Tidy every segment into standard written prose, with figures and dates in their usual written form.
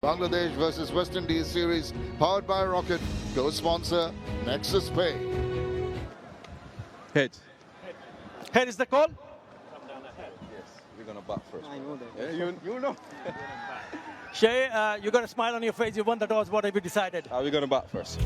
Bangladesh versus West Indies series powered by Rocket. Co-sponsor Nexus Pay. Head. Head is the call? Come down ahead. Yes, we're going to bat first. I know that. Yeah, you know. Shay, you got a smile on your face. You won the toss. What have you decided? We're going to bat first.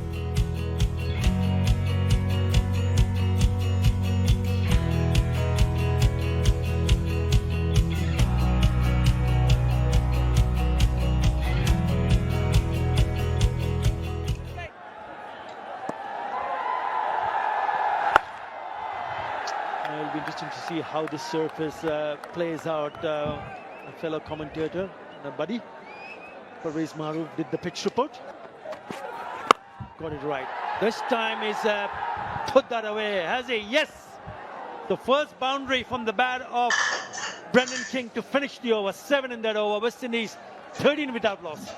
It'll be interesting to see how this surface plays out. A fellow commentator, a buddy, Parvez Maroof, did the pitch report. Got it right. This time he's put that away. Has he? Yes! The first boundary from the bat of Brendan King to finish the over. 7 in that over. West Indies 13 without loss.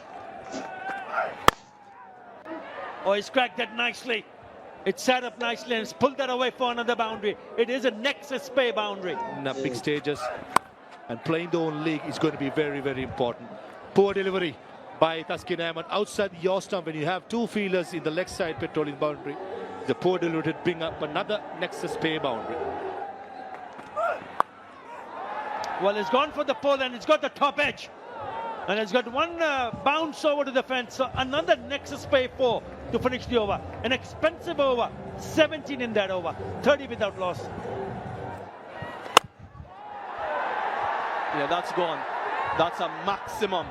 Oh, he's cracked that nicely. It sat up nicely and it's pulled that away for another boundary. It is a Nexus Pay boundary. In big stages, and playing the own league is going to be very, very important. Poor delivery by Taskin Ahmed outside your stump when you have two fielders in the leg side patrolling boundary. The poor delivery to bring up another Nexus Pay boundary. Well, it's gone for the pole and it's got the top edge. And it's got one bounce over to the fence. So another Nexus Pay 4 to finish the over. An expensive over. 17 in that over. 30 without loss. Yeah, that's gone. That's a maximum.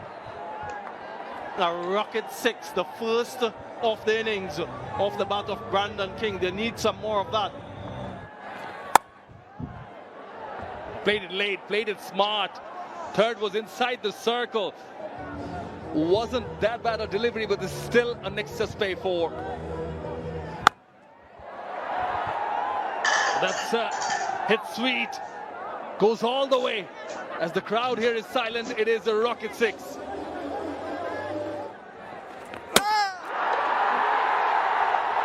A rocket 6, the first of the innings off the bat of Brandon King. They need some more of that. Played it late, played it smart. Third was inside the circle. Wasn't that bad a delivery, but it's still a Nexus Pay 4. That's hit sweet. Goes all the way. As the crowd here is silent, it is a rocket 6.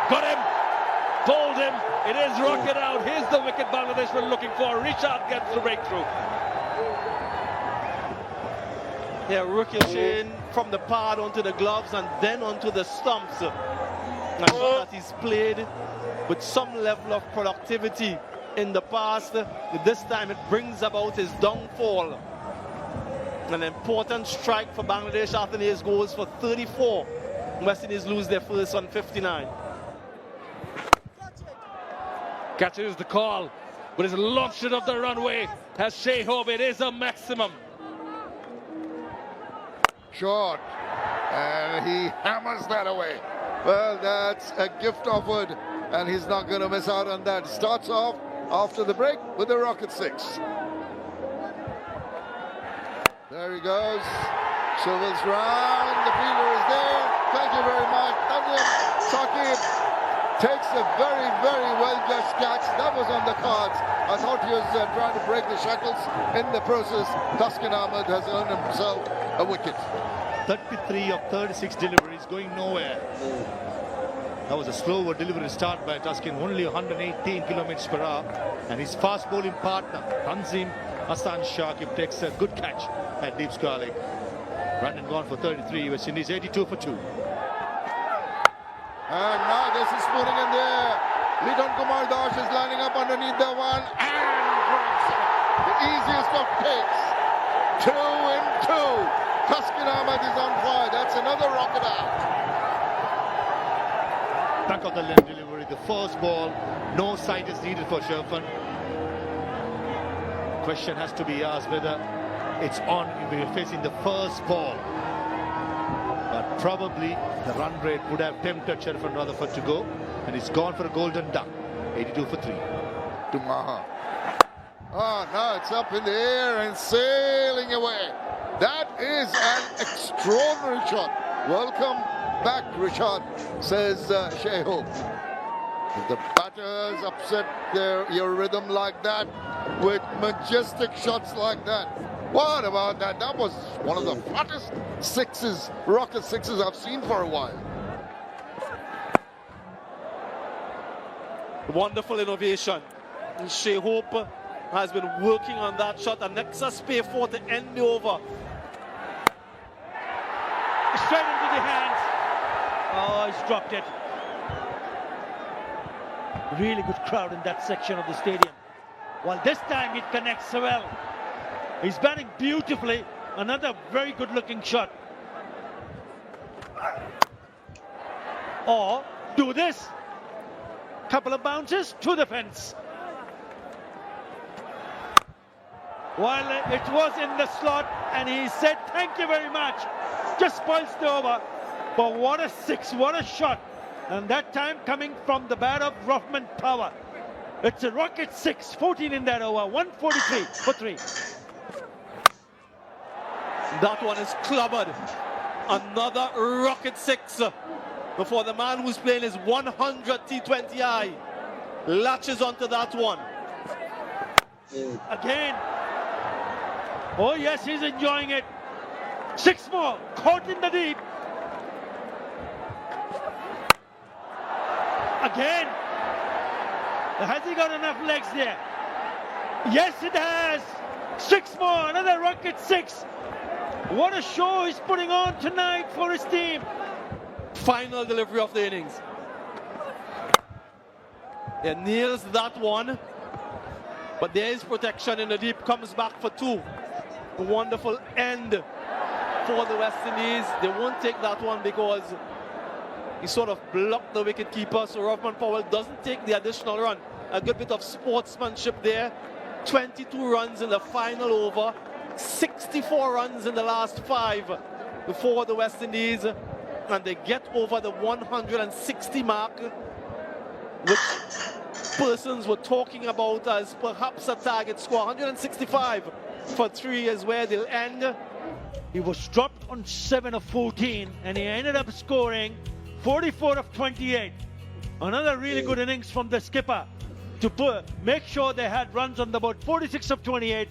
Got him. Told him. It is rocket out. Here's the wicket Bangladesh were looking for. Richard gets the breakthrough. Yeah, ricocheting from the pad onto the gloves and then onto the stumps. I thought that he's played with some level of productivity in the past. This time it brings about his downfall. An important strike for Bangladesh after his goals for 34. West Indies lose their first on 59. Catcher is the call, but his long shot of the runway has Shea Hope. It is a maximum. Short. And he hammers that away. Well, that's a gift offered. And he's not going to miss out on that. Starts off after the break with the rocket 6. There he goes. Swivels round. The fielder is there. Thank you very much. Saqib takes a very, very well-judged catch. That was on the cards. I thought he was trying to break the shackles. In the process, Taskin Ahmed has earned himself a wicket. 33 of 36 deliveries going nowhere. That was a slower delivery start by Taskin, only 118 kilometers per hour. And his fast bowling partner, Tanzim Hassan Shakib, takes a good catch at deep square leg. Brandon gone for 33, West Indies 82 for 2. And now there's a spooning in there. Liton Kumar Das is lining up underneath the one and grabs it. The easiest of picks. 2 in 2. Taskin Ahmed is on fire. That's another rocket out. Back of the left delivery, the first ball. No sight is needed for Sherfan. Question has to be asked whether it's on if we're facing the first ball. But probably the run rate would have tempted Sherfan Rutherford to go. And he's gone for a golden duck. 82 for 3. To Maha. Oh, now it's up in the air and sailing away. That is an extraordinary shot. Welcome back, Richard, says Shea Hope. If the batters upset your rhythm like that, with majestic shots like that, what about that? That was one of the flattest sixes, rocket 6s I've seen for a while. Wonderful innovation. Shea Hope has been working on that shot. A Nexus Pay 4 to end the over. straight into the hands. Oh, he's dropped it. Really good crowd in that section of the stadium. Well, this time it connects well. He's batting beautifully. Another very good looking shot. Or do this. Couple of bounces to the fence. Well, it was in the slot and he said thank you very much. Just spoils the over. But what a six, what a shot. And that time coming from the bat of Rothman Power. It's a rocket 6, 14 in that over, 143 for 3. That one is clobbered. Another rocket 6 before the man who's playing his 100 T20I latches onto that one. Again. Oh yes, he's enjoying it. 6 more, caught in the deep. Again. Has he got enough legs there? Yes, it has. 6 more, another rocket 6. What a show he's putting on tonight for his team. Final delivery of the innings. He nails that one. But there is protection in the deep, comes back for 2. A wonderful end for the West Indies. They won't take that one because he sort of blocked the wicket keeper, so Rothman Powell doesn't take the additional run. A good bit of sportsmanship there. 22 runs in the final over, 64 runs in the last 5 before the West Indies, and they get over the 160 mark, which persons were talking about as perhaps a target score. 165 for 3 is where they'll end. He was dropped on 7 of 14 and he ended up scoring 44 of 28. Another really good innings from the skipper to make sure they had runs on the board. 46 of 28.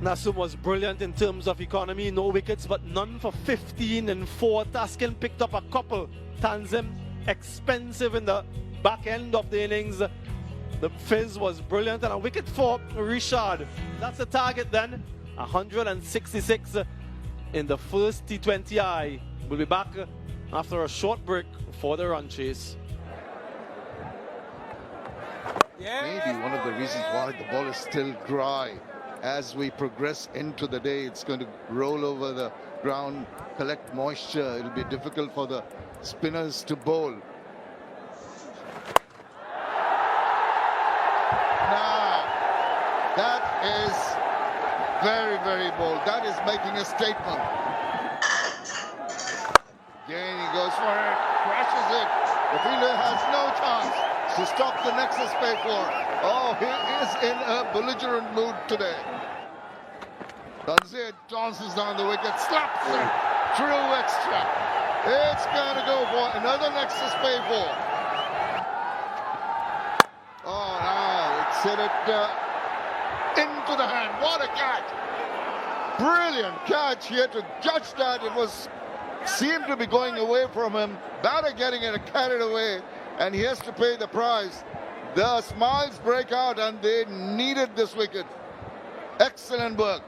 Nasum was brilliant in terms of economy, no wickets, but none for 15 and 4. Taskin picked up a couple. Tanzim expensive in the back end of the innings. The fizz was brilliant, and a wicket for Richard. That's the target then. 166 in the first T20I. We'll be back after a short break for the run chase. Maybe one of the reasons why the ball is still dry. As we progress into the day, it's going to roll over the ground, collect moisture. It'll be difficult for the spinners to bowl. Now, that is very, very bold. That is making a statement. Again, he goes for it, crashes it. The fielder has no chance to stop the Nexus play for. Oh, he is in a belligerent mood today. Tanzir dances down the wicket, slaps it, true extra. It's going to go for another Nexus play for. Oh, now it's hit it into the hand. What a catch! Brilliant catch. He had to judge that. It seemed to be going away from him. Batter getting it carried away, and he has to pay the price. The smiles break out, and they needed this wicket. Excellent work.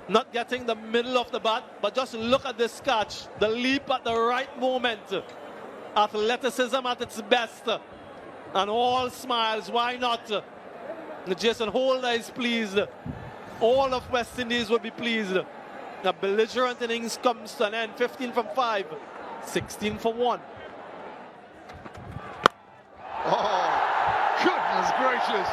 Not getting the middle of the bat, but just look at this catch. The leap at the right moment. Athleticism at its best. And all smiles. Why not? Jason Holder is pleased. All of West Indies will be pleased. The belligerent innings comes to an end. 15 from 5, 16 for 1. Oh, goodness gracious.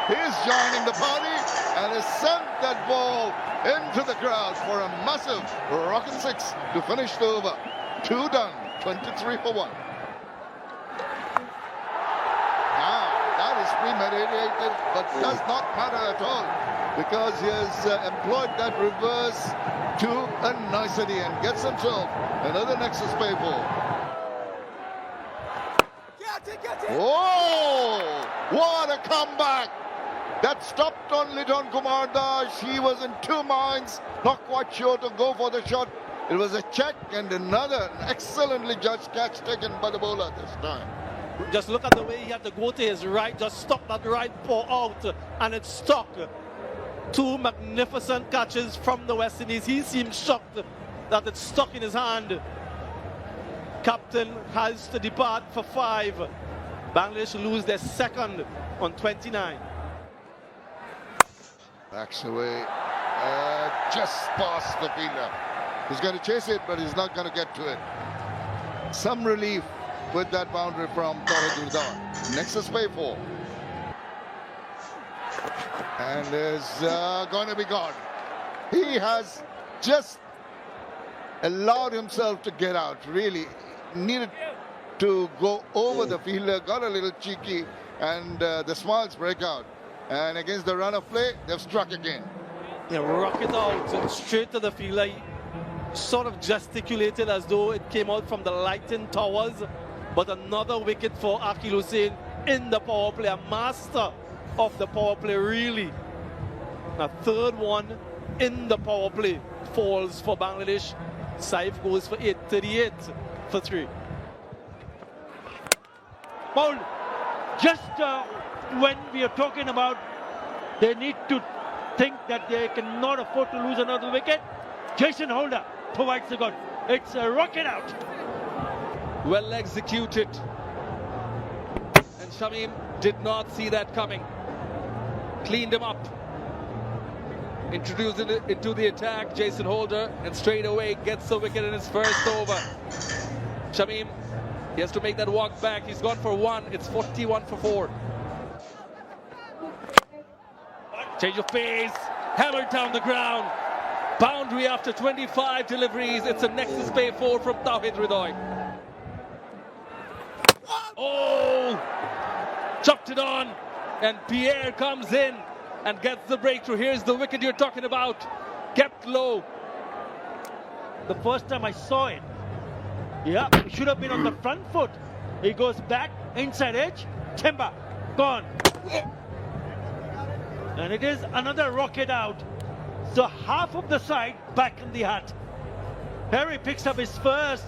He's joining the party and has sent that ball into the crowd for a massive rocket 6 to finish the over. 2 done, 23 for 1. Now, that is premeditated, but does not matter at all because he has employed that reverse to a nicety and gets himself another Nexus play ball. Oh, what a comeback! That stopped on Liton Kumar Das. He was in 2 minds, not quite sure to go for the shot. It was a check and another excellently judged catch taken by the bowler this time. Just look at the way he had to go to his right, just stop that right paw out, and it stuck. Two magnificent catches from the West Indies. He seems shocked that it's stuck in his hand. Captain has to depart for 5. Bangladesh lose their second on 29. Backs away. Just past the fielder. He's going to chase it, but he's not going to get to it. Some relief with that boundary from T20 I. Next is pay for. And is going to be gone. He has just allowed himself to get out. Really needed to go over the fielder, got a little cheeky, and the smiles break out. And against the run of play, they've struck again. Yeah, rocket out straight to the fielder. He sort of gesticulated as though it came out from the lighting towers. But another wicket for Akil Hussain in the power play, a master of the power play, really. A third one in the power play falls for Bangladesh. Saif goes for 8, 38 for 3. Paul, just when we are talking about they need to think that they cannot afford to lose another wicket, Jason Holder provides the goal. It's a rocket out. Well executed. And Shamim did not see that coming. Cleaned him up. Introduced it into the attack, Jason Holder, and straight away gets the wicket in his first over. Shamim, he has to make that walk back. He's gone for 1. It's 41 for 4. Change of pace. Hammered down the ground. Boundary after 25 deliveries. It's a nexus pay 4 from Tawhid Hridoy. Oh! Chucked it on. And Pierre comes in and gets the breakthrough. Here's the wicket you're talking about. Kept low. The first time I saw it, yeah, it should have been on the front foot. He goes back, inside edge, timber, gone. And it is another rocket out. So half of the side back in the hut. Perry picks up his first.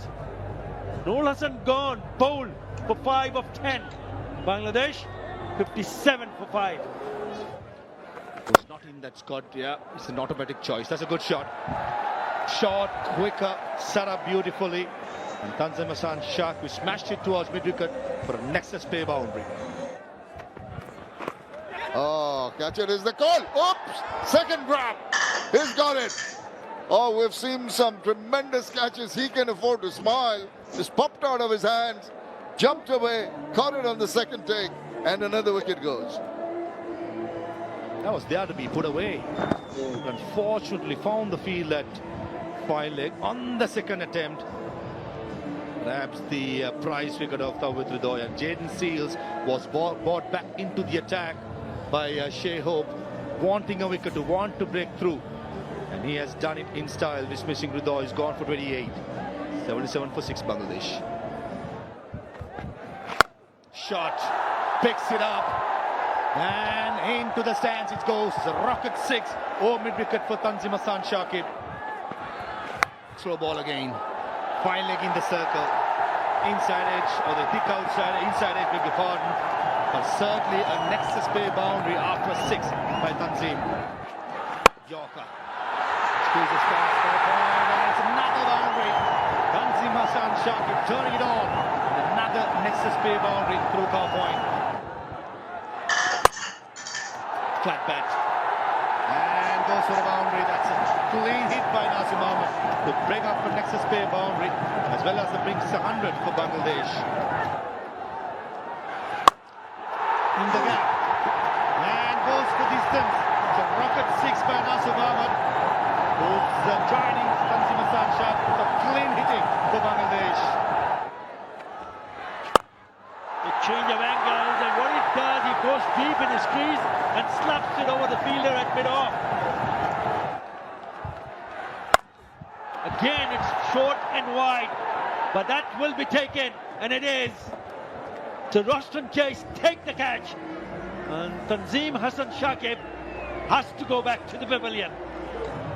Noor Hassan gone, bowled for 5 of 10. Bangladesh, 57 for 5. It's not in that Scott, yeah, it's an automatic choice. That's a good shot. Short, quicker, set up beautifully. And Tanzim Hassan Shah, who smashed it towards mid-wicket for a nexus pay boundary. Oh, catcher is the call. Oops! Second grab. He's got it. Oh, we've seen some tremendous catches. He can afford to smile. Just popped out of his hands, jumped away, caught it on the second take, and another wicket goes. That was there to be put away. Unfortunately, found the field at 5 leg on the second attempt. Grabs the prize wicket of Tawhid Hridoy, and Jaden Seals was brought back into the attack by Shea Hope, wanting a wicket, to want to break through. And he has done it in style, dismissing Hridoy. He's gone for 28. 77 for 6 Bangladesh. Shot, picks it up, and into the stands it goes. It's a rocket 6 over mid-wicket for Tanzim Hassan Shakib. Slow ball again. 5 leg in the circle. Inside edge, or the thick outside, inside edge, beg your pardon. But certainly a nexus pay boundary after 6 by Tanzim. Yorker squeezes past for a point, and it's another boundary. Tanzim Hassan Shakib turning it on. Another nexus pay boundary through car point. Flat bat. And goes for a boundary. That's a clean hit by Nasim Ahmed to bring up a nexus pay boundary, as well as the brings 100 for Bangladesh. In the gap. And goes for distance. It's a rocket 6 by Nasim Ahmed, who's joining Tanzim Hassan Shah with a clean hitting for Bangladesh. The change of angles, and what it does, he goes deep in his crease and slaps it over the fielder at mid-off. Again, it's short and wide, but that will be taken, and it is. So Roshan Chase take the catch, and Tanzim Hassan Shakib has to go back to the pavilion.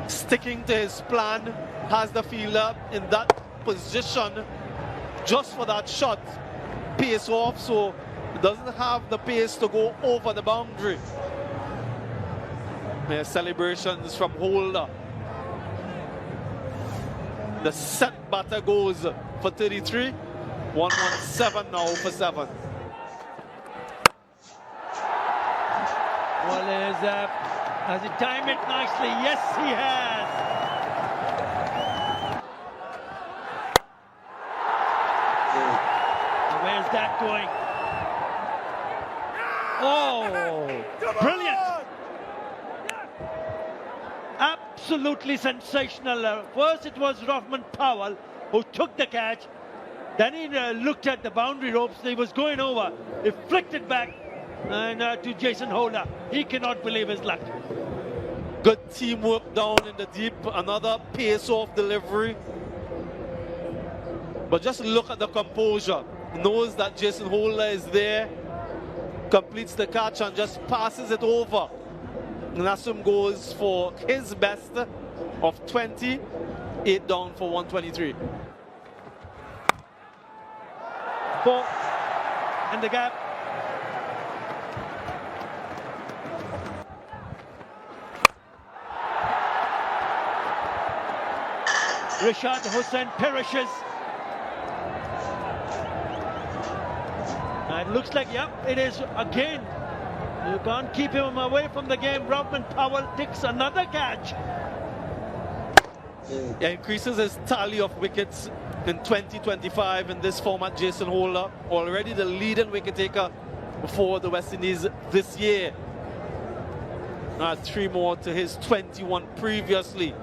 Sticking to his plan, has the fielder in that position just for that shot. Pace off, so it doesn't have the pace to go over the boundary. Celebrations from Holder. The set batter goes for 33. 117 now for 7. Well, has he timed it nicely? Yes, he has. Where's that going? Oh, brilliant! Absolutely sensational. First it was Rahman Powell who took the catch. Then he looked at the boundary ropes. He was going over. He flicked it back and to Jason Holder. He cannot believe his luck. Good teamwork down in the deep. Another pace-off delivery. But just look at the composure. Knows that Jason Holder is there. Completes the catch and just passes it over. Nassum goes for his best of 20. 8 down for 123. 4 and the gap. Rashad Hussain perishes. It looks like, yep, it is again. You can't keep him away from the game. Rahman Powell takes another catch. Yeah, increases his tally of wickets in 2025 in this format. Jason Holder, already the leading wicket taker for the West Indies this year. 3 more to his 21 previously.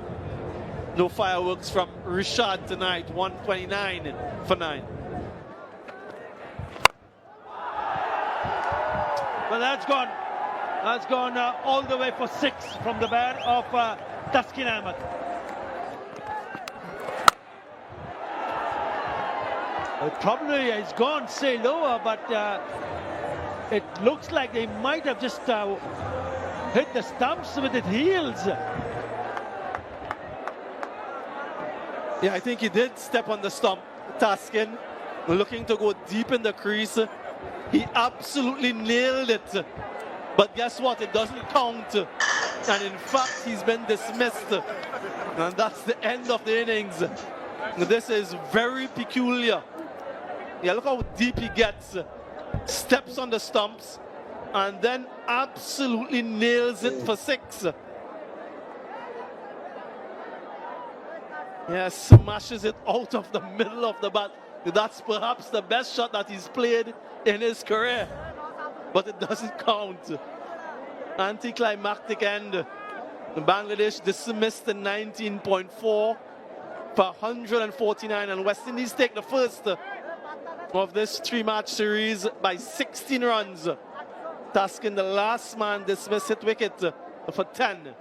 No fireworks from Rishad tonight. 129 for 9. Well, that's gone. That's gone all the way for 6 from the bat of Taskin Ahmed. Probably it's gone, say lower, but it looks like they might have just hit the stumps with his heels. Yeah, I think he did step on the stump. Taskin looking to go deep in the crease. He absolutely nailed it. But guess what? It doesn't count. And in fact, he's been dismissed. And that's the end of the innings. This is very peculiar. Yeah, look how deep he gets. Steps on the stumps. And then absolutely nails it for 6. Yeah, smashes it out of the middle of the bat. That's perhaps the best shot that he's played in his career. But it doesn't count. Anticlimactic end. Bangladesh dismissed the 19.4 for 149, and West Indies take the first of this 3-match series by 16 runs. Taskin, the last man, dismissed, hit wicket for 10.